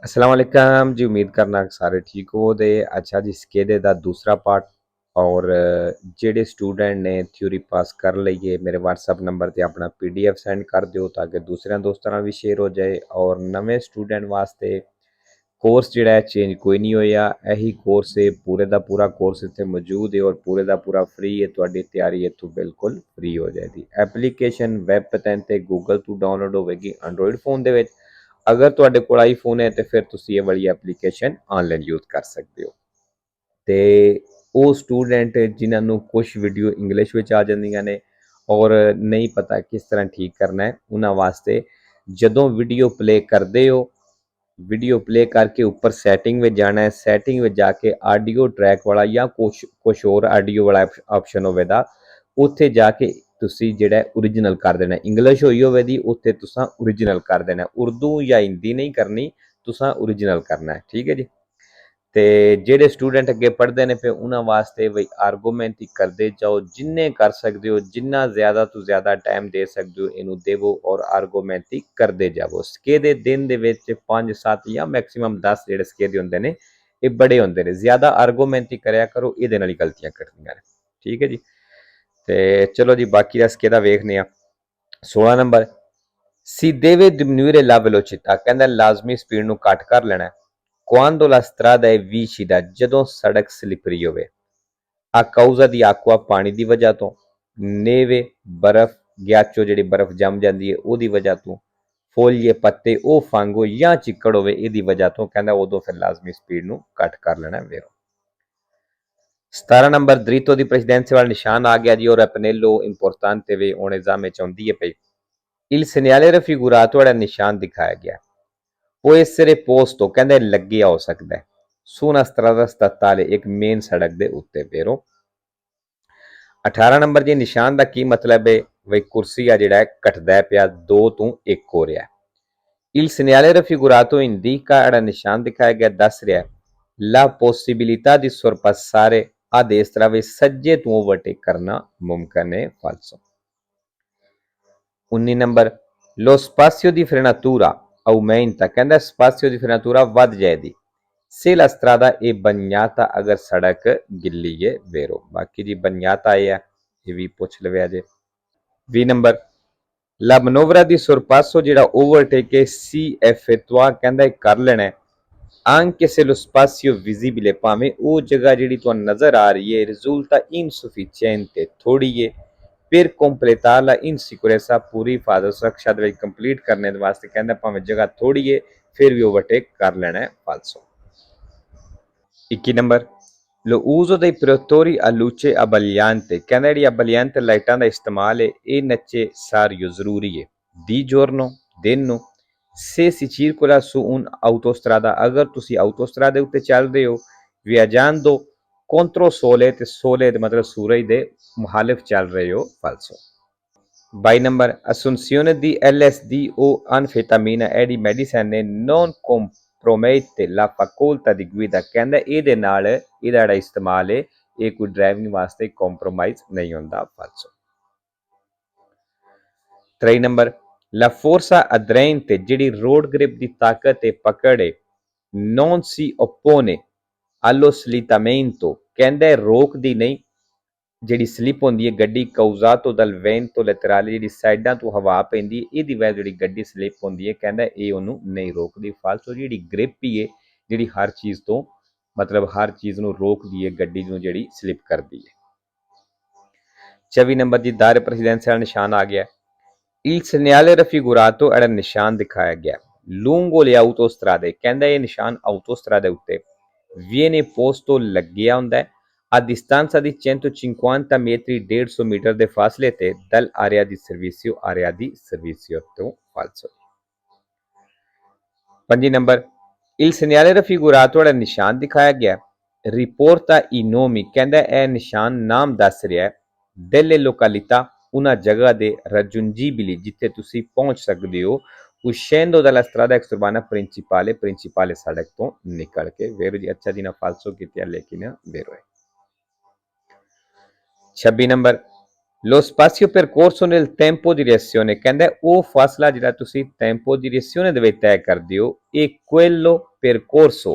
अस्सलाम वालेकुम जी। उम्मीद करना कि सारे ठीक हो ते अच्छा जी। स्केले दा दूसरा पार्ट और जेह्ड़े स्टूडेंट ने थ्योरी पास कर लईए मेरे व्हाट्सएप नंबर ते अपना पीडीएफ सेंड कर दिओ ताकि दूसरे दोस्तां नाल भी शेयर हो जाए। और नਵੇਂ स्टूडेंट वास्ते कोर्स जिहड़ा है चेंज कोई नहीं होया, यही कोर्स है पूरे दा पूरा कोर्स इत्थे मौजूद है और पूरे दा पूरा फ्री है। तुहाडी तैयारी इत्थों बिल्कुल फ्री हो जाएगी। एप्लीकेशन वैब पैन ते गूगल तो डाउनलोड होवेगी एंड्रॉइड फोन दे विच। अगर तुहाडे कोल आईफोन है तो फिर तुसी ये वाली एप्लीकेशन ऑनलाइन यूज कर सकते हो। ਤੇ ਉਹ ਸਟੂਡੈਂਟ ਜਿਨ੍ਹਾਂ ਨੂੰ ਕੁਝ ਵੀਡੀਓ ਇੰਗਲਿਸ਼ ਵਿੱਚ ਆ ਜਾਂਦੀਆਂ ਨੇ ਔਰ ਨਹੀਂ ਪਤਾ ਕਿਸ ਤਰ੍ਹਾਂ ਠੀਕ ਕਰਨਾ ਹੈ, ਉਹਨਾਂ ਵਾਸਤੇ ਜਦੋਂ ਵੀਡੀਓ ਪਲੇ ਕਰਦੇ ਹੋ, ਵੀਡੀਓ ਪਲੇ ਕਰਕੇ ਉੱਪਰ ਸੈਟਿੰਗ ਵਿੱਚ ਜਾਣਾ ਹੈ। ਸੈਟਿੰਗ ਵਿੱਚ ਜਾ ਕੇ ਆਡੀਓ ਟਰੈਕ ਵਾਲਾ ਜਾਂ ਕੁਛ ਹੋਰ ਆਡੀਓ ਵਾਲਾ ਆਪਸ਼ਨ ਹੋਵੇਗਾ, ਉੱਥੇ ਜਾ ਕੇ ਤੁਸੀਂ ਜਿਹੜਾ ਓਰੀਜਨਲ ਕਰ ਦੇਣਾ। ਇੰਗਲਿਸ਼ ਹੋਈ ਹੋਵੇ ਦੀ ਉੱਥੇ ਤੁਸੀਂ ਓਰੀਜਨਲ ਕਰ ਦੇਣਾ, ਉਰਦੂ ਜਾਂ ਹਿੰਦੀ ਨਹੀਂ ਕਰਨੀ, ਤੁਸੀਂ ਓਰੀਜਨਲ ਕਰਨਾ ਹੈ। ਠੀਕ ਹੈ ਜੀ। ਤੇ ਜਿਹੜੇ ਸਟੂਡੈਂਟ ਅੱਗੇ ਪੜ੍ਹਦੇ ਨੇ ਫਿਰ ਉਹਨਾਂ ਵਾਸਤੇ ਬਈ ਆਰਗੂਮੈਂਟ ਹੀ ਕਰਦੇ ਜਾਓ, ਜਿੰਨੇ ਕਰ ਸਕਦੇ ਹੋ, ਜਿੰਨਾ ਜ਼ਿਆਦਾ ਤੋਂ ਜ਼ਿਆਦਾ ਟਾਈਮ ਦੇ ਸਕਦੇ ਹੋ ਇਹਨੂੰ ਦੇਵੋ ਔਰ ਆਰਗੂਮੈਂਟ ਹੀ ਕਰਦੇ ਜਾਵੋ। ਸਕੇ ਦੇ ਦਿਨ ਦੇ ਵਿੱਚ 5 7 ਜਾਂ ਮੈਕਸਿਮਮ 10 ਜਿਹੜੇ ਸਕੇ ਦੇ ਹੁੰਦੇ ਨੇ ਇਹ ਬੜੇ ਹੁੰਦੇ ਨੇ। ਜ਼ਿਆਦਾ ਆਰਗੂਮੈਂਟ ਹੀ ਕਰਿਆ ਕਰੋ, ਇਹਦੇ ਨਾਲ ਹੀ ਗਲਤੀਆਂ ਕੱਢਣੀਆਂ ਨੇ। ਠੀਕ ਹੈ ਜੀ। ਤੇ ਚਲੋ ਜੀ ਬਾਕੀ ਦਾ ਸਕੇ ਦਾ ਵੇਖਨੇ ਆ। 16 number si deve diminuire la velocità, ਕਹਿੰਦਾ ਲਾਜ਼ਮੀ ਸਪੀਡ ਨੂੰ ਘੱਟ ਕਰ ਲੈਣਾ। Quando la strada è vicina, ਜਦੋਂ ਸੜਕ ਸਲਿਪਰੀ ਹੋਵੇ। a causa di acqua, ਪਾਣੀ ਦੀ ਵਜ੍ਹਾ ਤੋਂ। neve, ਬਰਫ਼, ghiaccio ਜਿਹੜੀ ਬਰਫ਼ ਜੰਮ ਜਾਂਦੀ ਹੈ ਉਹਦੀ ਵਜ੍ਹਾ ਤੋਂ। foglie, ਪੱਤੇ, ਉਹ ਫੰਗ ਜਾਂ ਚਿੱਕੜ ਹੋਵੇ ਇਹਦੀ ਵਜ੍ਹਾ ਤੋਂ। ਕਹਿੰਦਾ ਉਦੋਂ ਫਿਰ ਲਾਜ਼ਮੀ ਸਪੀਡ ਨੂੰ ਘੱਟ ਕਰ ਲੈਣਾ ਵੇਰੋ। 17 ਨੰਬਰ ਦ੍ਰਿਤੋ ਦੀ ਪ੍ਰੈਜ਼ੀਡੈਂਸੀ ਵਾਲਾ ਨਿਸ਼ਾਨ ਆ ਗਿਆ ਜੀ ਔਰ ਅਪਨੇਲੋ ਇੰਪੋਰਟਾਂਤੇ ਵੇ ਹੁਣ ਐਗਜ਼ਾਮ ਵਿੱਚ ਆਉਂਦੀ ਹੈ ਪਈ। il segnale raffigurato ਵਾਲਾ ਨਿਸ਼ਾਨ ਦਿਖਾਇਆ ਗਿਆ। ਉਹ essere posto, ਕਹਿੰਦੇ ਲੱਗਿਆ ਹੋ ਸਕਦਾ ਹੈ। su una strada statale, ਇੱਕ ਮੇਨ ਸੜਕ ਦੇ ਉੱਤੇ ਵੇਰੋ। 18 ਨੰਬਰ ਜੀ ਨਿਸ਼ਾਨ ਦਾ ਕੀ ਮਤਲਬ ਹੈ? ਬਈ ਕੁਰਸੀ ਆ ਜਿਹੜਾ ਘਟਦਾ ਪਿਆ, 2 ਤੋਂ 1 ਹੋ ਰਿਹਾ। il segnale raffigurato indica, ਜਿਹੜਾ ਨਿਸ਼ਾਨ ਦਿਖਾਇਆ ਗਿਆ ਦੱਸ ਰਿਹਾ la possibilità di sorpassare, a destra ਵੇ ਸੱਜੇ ਤੋਂ ਓਵਰਟੇਕ ਕਰਨਾ ਮੁਮਕਨ ਹੈ। ਫਾਲਸੋ। 19 number lo spazio di frenatura aumenta, ਕਹਿੰਦਾ spazio di frenatura ਵੱਧ ਜਾਏਗੀ se la strada è bagnata, ਅਗਰ ਸੜਕ ਗਿੱਲੀ ਹੈ ਵੇਰੋ। ਬਾਕੀ ਜੀ bagnata ਹੈ ਇਹ ਵੀ ਪੁੱਛ ਲਵਿਆ ਜੇ। 20 number la manovra di sorpasso, ਜਿਹੜਾ ਓਵਰਟੇਕ ਹੈ si effettua, ਕਹਿੰਦਾ ਕਰ ਲੈਣਾ anche se lo spazio visibile, ਭਾਵੇਂ ਉਹ ਜਗ੍ਹਾ ਜਿਹੜੀ ਤੁਹਾਨੂੰ ਨਜ਼ਰ ਆ ਰਹੀ ਹੈ risulta insufficiente, ਥੋੜੀ ਹੈ per completarla in sicurezza, ਪੂਰੀ ਹਿਫਾਜ਼ਤ ਸੁਰੱਖਿਆ ਦੇ ਵਿੱਚ ਕੰਪਲੀਟ ਕਰਨੇ ਦੇ ਵਾਸਤੇ ਕਹਿੰਦਾ ਭਾਵੇਂ ਜਗ੍ਹਾ ਥੋੜੀ ਹੈ ਫਿਰ ਵੀ ਓਵਰਟੇਕ ਕਰ ਲੈਣਾ ਹੈ। ਫਾਲਸੋ। 21 number lo uso dei protettori a luce abbagliante, ਕਹਿੰਦਾ ਜਿਹੜੀ abbagliante ਲਾਈਟਾਂ ਦਾ ਇਸਤੇਮਾਲ ਹੈ ਇਹ necessario, ਜ਼ਰੂਰੀ ਹੈ। di giorno, ਦਿਨ ਨੂੰ। se si circola su un autostrada, ਅਗਰ ਤੁਸੀਂ ਆਟੋਸਟਰਾਦਾ ਉੱਤੇ ਚੱਲ ਰਹੇ ਹੋ viaggiando contro sole, ਤੇ ਸੋਲੇ ਦਾ ਮਤਲਬ ਸੂਰਜ ਦੇ ਮੁਹਾਲਿਫ ਚੱਲ ਰਹੇ ਹੋ। ਫਾਲਸੋ। 22 number assunzione di LSD o anfetamina, ਇਹਦੀ ਮੈਡੀਸਨ ਨੇ non compromette la facoltà di guida, ਕਹਿੰਦਾ ਇਹਦੇ ਨਾਲ ਇਹਦਾ ਜਿਹੜਾ ਇਸਤੇਮਾਲ ਹੈ ਇਹ ਕੋਈ ਡਰਾਈਵਿੰਗ ਵਾਸਤੇ ਕੰਪਰੋਮਾਈਜ਼ ਨਹੀਂ ਹੁੰਦਾ। ਫਾਲਸੋ। 23 ਨੰਬਰ la forza aderente, ਜਿਹੜੀ ਰੋਡ ਗ੍ਰਿਪ ਦੀ ਤਾਕਤ ਹੈ ਪਕੜ ਹੈ non si oppone allo slittamento, ਕਹਿੰਦਾ ਰੋਕਦੀ ਨਹੀਂ ਜਿਹੜੀ ਸਲਿੱਪ ਹੁੰਦੀ ਹੈ ਗੱਡੀ causato dal vento laterale, ਜਿਹੜੀ ਸਾਈਡਾਂ ਤੋਂ ਹਵਾ ਪੈਂਦੀ ਹੈ ਇਹਦੀ ਵਜ੍ਹਾ ਜਿਹੜੀ ਗੱਡੀ ਸਲਿੱਪ ਹੁੰਦੀ ਹੈ ਕਹਿੰਦਾ ਇਹ ਉਹਨੂੰ ਨਹੀਂ ਰੋਕਦੀ। ਫਾਲਸੋ। ਜਿਹੜੀ ਗ੍ਰਿਪ ਹੀ ਹੈ ਜਿਹੜੀ ਹਰ ਚੀਜ਼ ਤੋਂ ਮਤਲਬ ਹਰ ਚੀਜ਼ ਨੂੰ ਰੋਕਦੀ ਹੈ ਗੱਡੀ ਨੂੰ ਜਿਹੜੀ ਸਲਿੱਪ ਕਰਦੀ ਹੈ। 24 ਨੰਬਰ ਜੀ ਦਾਇਰੇ ਪ੍ਰੈਜ਼ੀਡੈਂਸੀਅਲ ਨਿਸ਼ਾਨ ਆ ਗਿਆ il segnale raffigurato, ਜਿਹੜਾ ਨਿਸ਼ਾਨ ਦਿਖਾਇਆ ਗਿਆ lungo le autostrade, ਕਹਿੰਦਾ ਇਹ ਨਿਸ਼ਾਨ ਆਟੋਸਟਰਾਦੇ ਉੱਤੇ viene posto ਲੱਗਿਆ ਹੁੰਦਾ ਹੈ a distanza di 150 metri, 150 metre ਦੇ ਫਾਸਲੇ ਤੇ dal area di servizio, area di servizio ਤੋਂ। ਫਾਲਸੋ। 5 ਨੰਬਰ il segnale raffigurato, ਜਿਹੜਾ ਨਿਸ਼ਾਨ ਦਿਖਾਇਆ ਗਿਆ riporta i nomi, ਕਹਿੰਦਾ ਇਹ ਨਿਸ਼ਾਨ ਨਾਮ ਦੱਸ ਰਿਹਾ delle località, una ਜਗ੍ਹਾ ਦੇ raggiungibili, ਜਿੱਥੇ ਤੁਸੀਂ ਪਹੁੰਚ ਸਕਦੇ ਹੋ uscendo dalla strada exurbana principale, principale ਸੜਕ ਤੋਂ ਨਿਕਲ ਕੇ। ਵੇਰੋ ਜੀ ਅੱਛਾ ਜੀ ਨਾ ਫਾਲਸੋ ਕੀਤਾ ਲੇਕਿਨ ਵੇਰੋ ਹੈ। 26 number Lo spazio percorso nel tempo di reazione ਕਹਿੰਦਾ ਉਹ ਫਾਸਲਾ ਜਿਹੜਾ ਤੁਸੀਂ ਟੈਂਪੋ ਦੀ ਰਿਐਕਸ਼ਨ ਦੇ ਵਿੱਚ ਤੈਅ ਕਰਦੇ ਹੋ ਇਹ quello percorso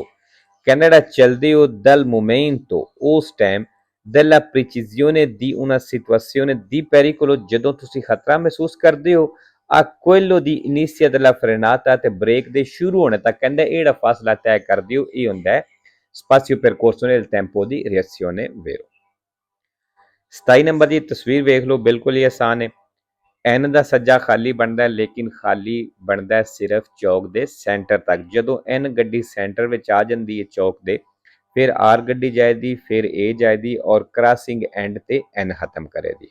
ਕਹਿੰਦਾ ਜਿਹੜਾ ਚੱਲਦੇ ਹੋ dal momento ਉਸ time della precisione di una situazione di pericolo ਜਦੋਂ ਤੁਸੀਂ ਖਤਰਾ ਮਹਿਸੂਸ ਕਰਦੇ ਹੋ a quello di inizio della frenata ਤੇ ਬ੍ਰੇਕ ਦੇ ਸ਼ੁਰੂ ਹੋਣੇ ਤੱਕ ਕਹਿੰਦਾ ਇਹ ਜਿਹੜਾ ਫਾਸਲਾ ਤੈਅ ਕਰਦੇ ਹੋ ਇਹ ਹੁੰਦਾ ਹੈ spazio percorso nel tempo di reazione vero 27 number ਦੀ ਤਸਵੀਰ ਵੇਖ ਲਓ ਬਿਲਕੁਲ ਹੀ ਆਸਾਨ ਹੈ ਐਨ ਦਾ ਸੱਜਾ ਖਾਲੀ ਬਣਦਾ ਹੈ ਲੇਕਿਨ ਖਾਲੀ ਬਣਦਾ ਹੈ ਸਿਰਫ ਚੌਕ ਦੇ ਸੈਂਟਰ ਤੱਕ ਜਦੋਂ ਐਨ ਗੱਡੀ ਸੈਂਟਰ ਵਿੱਚ ਆ ਜਾਂਦੀ ਹੈ ਚੌਕ ਦੇ ਫਿਰ ਆਰ ਗੱਡੀ ਜਾਏਦੀ ਫਿਰ ਏ ਜਾਏਦੀ ਔਰ ਕ੍ਰਾਸਿੰਗ ਐਂਡ ਤੇ ਐਨ ਖਤਮ ਕਰੇਗੀ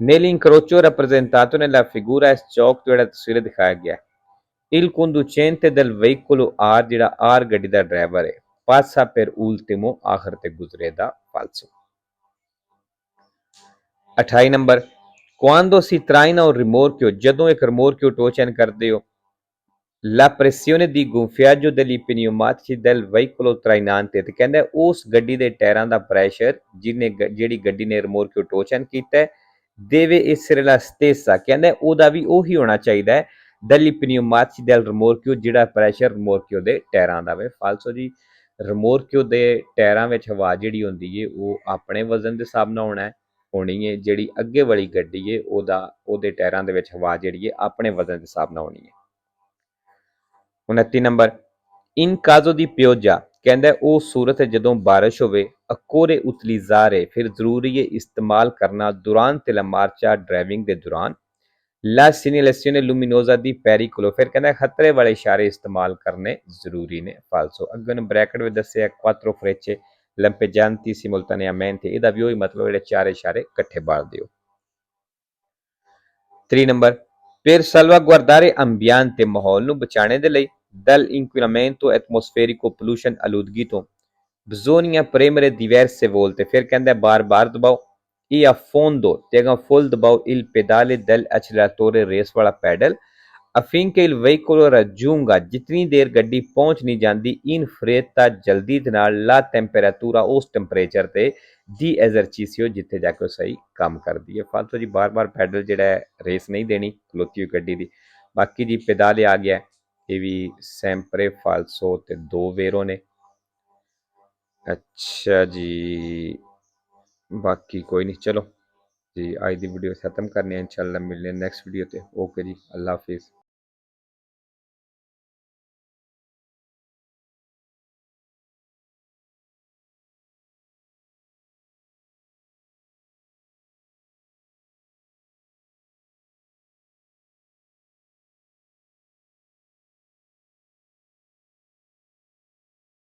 nell'incrocio rappresentato nella figura ਇਸ ਚੌਕ ਤੋਂ ਜਿਹੜਾ ਤਸਵੀਰ ਦਿਖਾਇਆ ਗਿਆ il conducente del veicolo R ਜਿਹੜਾ R ਗੱਡੀ ਦਾ ਡਰਾਈਵਰ ਹੈ passa per ultimo ਆਖਰ ਤੇ ਗੁਜ਼ਰੇਦਾ falso 28 number quando si traina un rimorchio ਜਦੋਂ ਇੱਕ rimorchio ਟੋਚਨ ਕਰਦੇ ਹੋ la pressione di gonfiaggio degli pneumatici del veicolo trainante ਤੇ ਕਹਿੰਦਾ ਉਸ ਗੱਡੀ ਦੇ ਟਾਇਰਾਂ ਦਾ ਪ੍ਰੈਸ਼ਰ ਜਿਹੜੀ ਗੱਡੀ ਨੇ rimorchio ਟੋਚਨ ਕੀਤਾ ਹੈ deve essere la stessa ਕਹਿੰਦਾ ਉਹਦਾ ਵੀ ਉਹੀ ਹੋਣਾ ਚਾਹੀਦਾ ਹੈ degli pneumatici del rimorchio ਜਿਹੜਾ ਪ੍ਰੈਸ਼ਰ rimorchio ਦੇ ਟਾਇਰਾਂ ਦਾ ਵੇ ਫਾਲਸੋ ਜੀ rimorchio ਦੇ ਟਾਇਰਾਂ ਵਿੱਚ ਹਵਾ ਜਿਹੜੀ ਹੁੰਦੀ ਹੈ ਉਹ ਆਪਣੇ ਵਜ਼ਨ ਦੇ ਹਿਸਾਬ ਨਾਲ ਹੋਣਾ ਹੈ ਹੋਣੀ ਹੈ ਜਿਹੜੀ ਅੱਗੇ ਵਾਲੀ ਗੱਡੀ ਹੈ ਉਹਦੇ ਟਾਇਰਾਂ ਦੇ ਵਿੱਚ ਹਵਾ ਜਿਹੜੀ ਹੈ ਆਪਣੇ ਵਜ਼ਨ ਦੇ ਹਿਸਾਬ ਨਾਲ ਹੋਣੀ ਹੈ 29 ਨੰਬਰ ਇਨ ਕਾਜ਼ੋ ਦੀ ਪਿਓਜਾ ਕਹਿੰਦਾ ਉਹ ਸੂਰਤ ਹੈ ਜਦੋਂ ਬਾਰਿਸ਼ ਹੋਵੇ ਅਕੋਰੇ ਉਤਲੀਜ਼ਾਰੇ ਫਿਰ ਜ਼ਰੂਰੀ ਹੈ ਇਸਤੇਮਾਲ ਕਰਨਾ durante la marcia ਡਰਾਈਵਿੰਗ ਦੇ ਦੌਰਾਨ la segnalazione luminosa di pericolo ਫਿਰ ਕਹਿੰਦਾ ਖਤਰੇ ਵਾਲੇ ਇਸ਼ਾਰੇ ਇਸਤੇਮਾਲ ਕਰਨੇ ਜ਼ਰੂਰੀ ਨੇ ਫਾਲਸੋ ਅੱਗੇ ਨੂੰ ਬ੍ਰੈਕਟ ਵਿੱਚ ਦੱਸਿਆ quattro frecce lampeggianti simultaneamente ਇਹਦਾ ਵੀ ਉਹੀ ਮਤਲਬ ਜਿਹੜੇ ਚਾਰ ਇਸ਼ਾਰੇ ਇਕੱਠੇ ਬਾਲ ਦਿਓ 3 ਨੰਬਰ per salvaguardare ambiente ਮਾਹੌਲ ਨੂੰ ਬਚਾਉਣੇ ਦੇ ਲਈ dall'inquinamento atmosferico pollution ਆਲੂਦਗੀ ਤੋਂ bisogna premere diverse volte ਫਿਰ ਕਹਿੰਦਾ ਬਾਰ-ਬਾਰ ਦਬਾਓ e a fondo ਤੇ ਅਗਾ ਫੁੱਲ ਦਬਾਓ il pedale dell'acceleratore ਰੇਸ ਵਾਲਾ pedal affinché il veicolo raggiunga ਜਿਤਨੀ ਦੇਰ ਗੱਡੀ ਪਹੁੰਚ ਨਹੀਂ ਜਾਂਦੀ in fretta ਜਲਦੀ ਦੇ ਨਾਲ la temperatura ਉਸ ਟੈਂਪਰੇਚਰ ਤੇ di esercizio ਜਿੱਥੇ ਜਾ ਕੇ ਸਹੀ ਕੰਮ ਕਰਦੀ ਹੈ ਫਾਲਤੂ ਜੀ ਬਾਰ-ਬਾਰ ਪੈਡਲ ਜਿਹੜਾ ਹੈ ਰੇਸ ਨਹੀਂ ਦੇਣੀ ਖਲੋਤੀ ਹੋਈ ਗੱਡੀ ਦੀ ਬਾਕੀ ਜੀ ਪੈਦਾਲੇ ਆ ਗਿਆ ਇਹ ਵੀ sempre falso ਤੇ ਦੋ ਵੇਰੋ ਨੇ ਅੱਛਾ ਜੀ ਬਾਕੀ ਕੋਈ ਨਹੀਂ ਚਲੋ ਜੀ ਅੱਜ ਦੀ ਵੀਡੀਓ ਖਤਮ ਕਰਨੀ ਹੈ ਇਨਸ਼ਾਅੱਲਾ ਮਿਲਨੇ ਨੈਕਸਟ ਵੀਡੀਓ ਤੇ ਓਕੇ ਜੀ ਅੱਲਾ ਹਾਫਿਜ਼